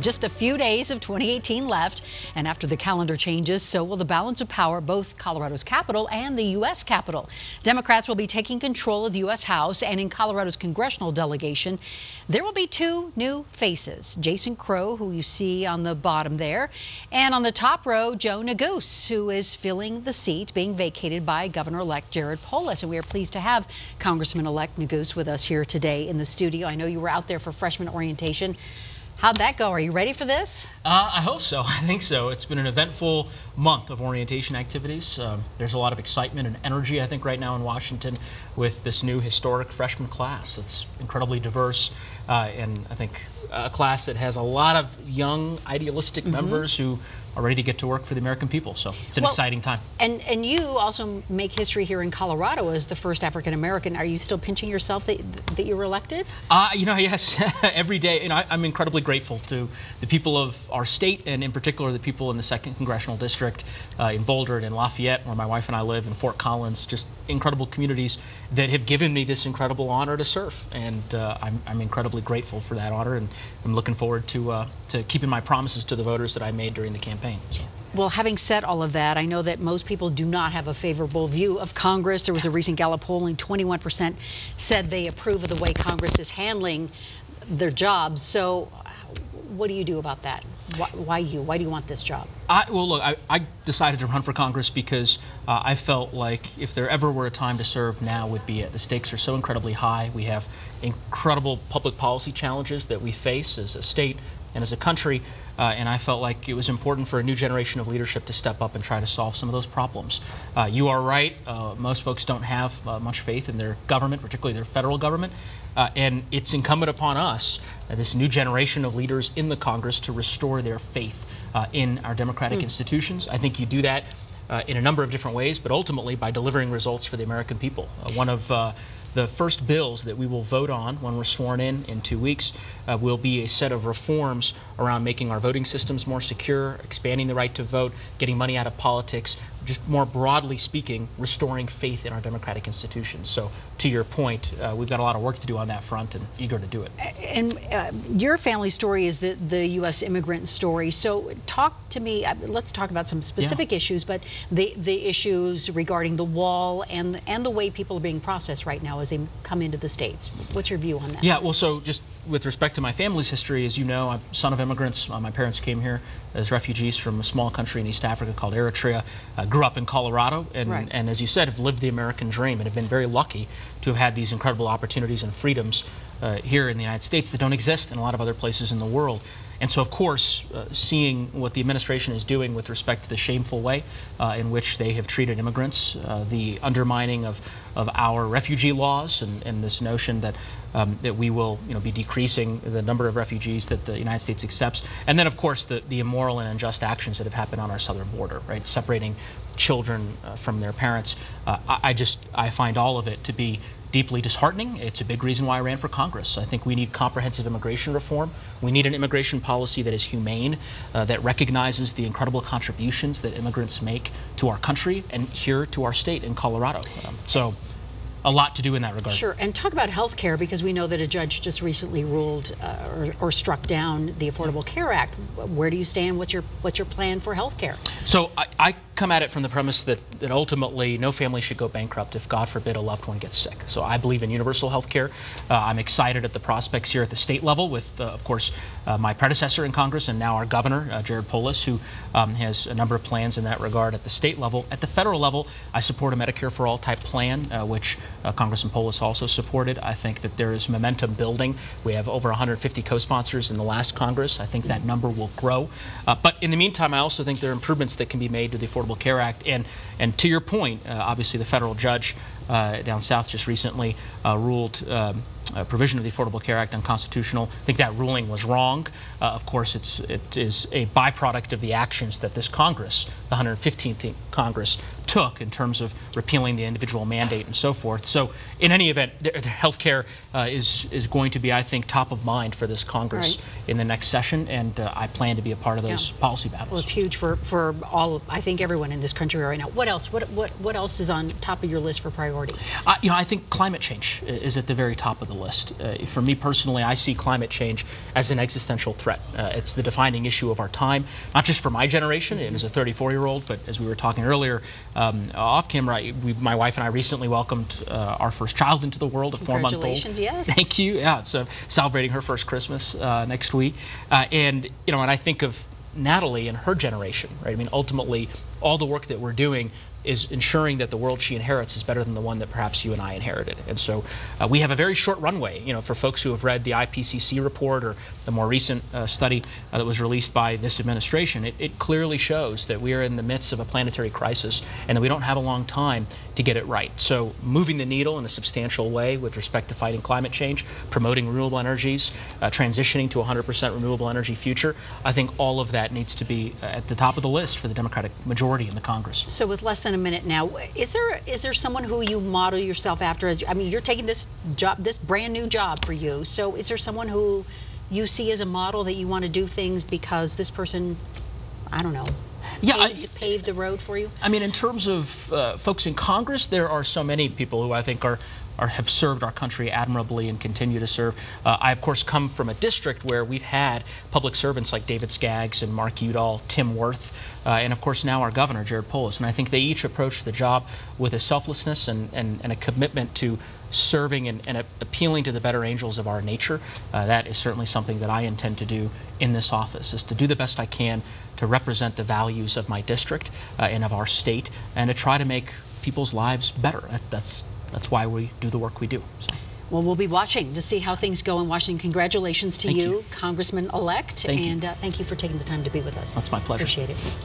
Just a few days of 2018 left, and after the calendar changes, so will the balance of power, both Colorado's capital and the U.S. Capitol. Democrats will be taking control of the U.S. House, and in Colorado's congressional delegation, there will be two new faces. Jason Crow, who you see on the bottom there, and on the top row, Joe Neguse, who is filling the seat being vacated by Governor-elect Jared Polis. And we are pleased to have Congressman-elect Neguse with us here today in the studio. I know you were out there for freshman orientation. How'd that go? Are you ready for this? I hope so. I think so. It's been an eventful month of orientation activities. There's a lot of excitement and energy, I think, right now in Washington with this new historic freshman class. It's incredibly diverse, and I think a class that has a lot of young, idealistic members who are ready to get to work for the American people. So it's an exciting time. And you also make history here in Colorado as the first African American. Are you still pinching yourself that you were elected? You know, yes, every day. And I'm incredibly grateful to the people of our state, and in particular the people in the 2nd Congressional District in Boulder and in Lafayette, where my wife and I live, in Fort Collins, just incredible communities that have given me this incredible honor to serve. And I'm incredibly grateful for that honor, and I'm looking forward to keeping my promises to the voters that I made during the campaign. So. Well, having said all of that, I know that most people do not have a favorable view of Congress. There was a recent Gallup polling, 21% said they approve of the way Congress is handling their jobs. So what do you do about that? Why you? Why do you want this job? Well, look, I decided to run for Congress because I felt like if there ever were a time to serve, now would be it. The stakes are so incredibly high. We have incredible public policy challenges that we face as a state and as a country, and I felt like it was important for a new generation of leadership to step up and try to solve some of those problems. You are right, most folks don't have much faith in their government, particularly their federal government, and it's incumbent upon us, this new generation of leaders in the Congress, to restore their faith in our democratic institutions. I think you do that in a number of different ways, but ultimately by delivering results for the American people. One of the first bills that we will vote on when we're sworn in 2 weeks will be a set of reforms around making our voting systems more secure, expanding the right to vote, getting money out of politics, just more broadly speaking, restoring faith in our democratic institutions. So to your point, we've got a lot of work to do on that front, and eager to do it. And your family story is the U.S. immigrant story. So talk to me, let's talk about some specific issues, but the issues regarding the wall and the way people are being processed right now as they come into the States. What's your view on that? Yeah, well, so just with respect to my family's history, as you know, I'm a son of immigrants. My parents came here as refugees from a small country in East Africa called Eritrea. Grew up in Colorado, and as you said, have lived the American dream and have been very lucky to have had these incredible opportunities and freedoms here in the United States that don't exist in a lot of other places in the world. And so, of course, seeing what the administration is doing with respect to the shameful way in which they have treated immigrants, the undermining of our refugee laws, and this notion that that we will, be decreasing the number of refugees that the United States accepts, and then, of course, the immoral and unjust actions that have happened on our southern border, right, separating children from their parents. I find all of it to be deeply disheartening. It's a big reason why I ran for Congress. I think we need comprehensive immigration reform. We need an immigration policy that is humane, that recognizes the incredible contributions that immigrants make to our country and here to our state in Colorado. So a lot to do in that regard. Sure, and talk about health care, because we know that a judge just recently ruled or struck down the Affordable Care Act. Where do you stand? What's your plan for health care? So I come at it from the premise that ultimately no family should go bankrupt if, God forbid, a loved one gets sick. So I believe in universal health care. I'm excited at the prospects here at the state level with, of course, my predecessor in Congress and now our governor, Jared Polis, who has a number of plans in that regard at the state level. At the federal level, I support a Medicare for All type plan, which Congressman Polis also supported. I think that there is momentum building. We have over 150 co-sponsors in the last Congress. I think that number will grow. But in the meantime, I also think there are improvements that can be made to the Affordable Care Act. And to your point, obviously the federal judge down south just recently ruled a provision of the Affordable Care Act unconstitutional. I think that ruling was wrong. Of course, it is a byproduct of the actions that this Congress, the 115th Congress, took in terms of repealing the individual mandate and so forth. So in any event, health care is going to be, I think, top of mind for this Congress in the next session, and I plan to be a part of those policy battles. Well, it's huge for all, I think, everyone in this country right now. What else? What else is on top of your list for priorities? You know, I think climate change is at the very top of the list. For me personally, I see climate change as an existential threat. It's the defining issue of our time, not just for my generation and as a 34-year-old, but as we were talking earlier off camera, my wife and I recently welcomed our first child into the world, a 4-month-old. Congratulations, yes. Thank you. Yeah, it's celebrating her first Christmas next week. And, you know, and I think of Natalie and her generation, right? I mean, ultimately, all the work that we're doing is ensuring that the world she inherits is better than the one that perhaps you and I inherited. And so we have a very short runway, you know, for folks who have read the IPCC report or the more recent study that was released by this administration. It clearly shows that we are in the midst of a planetary crisis and that we don't have a long time to get it right. So moving the needle in a substantial way with respect to fighting climate change, promoting renewable energies, transitioning to a 100% renewable energy future, I think all of that needs to be at the top of the list for the Democratic majority in the Congress. So with less than a minute now, is there someone who you model yourself after? I mean, you're taking this job, this brand new job for you. So is there someone who you see as a model that you want to do things because this person, I don't know, paved the road for you? I mean, in terms of folks in Congress, there are so many people who I think have served our country admirably and continue to serve. I, of course, come from a district where we've had public servants like David Skaggs and Mark Udall, Tim Wirth, and, of course, now our governor, Jared Polis. And I think they each approach the job with a selflessness and a commitment to serving and appealing to the better angels of our nature. That is certainly something that I intend to do in this office, is to do the best I can to represent the values of my district and of our state, and to try to make people's lives better. That's why we do the work we do. So. Well, we'll be watching to see how things go in Washington. Congratulations to you, Congressman-elect, and thank you for taking the time to be with us. That's my pleasure. Appreciate it.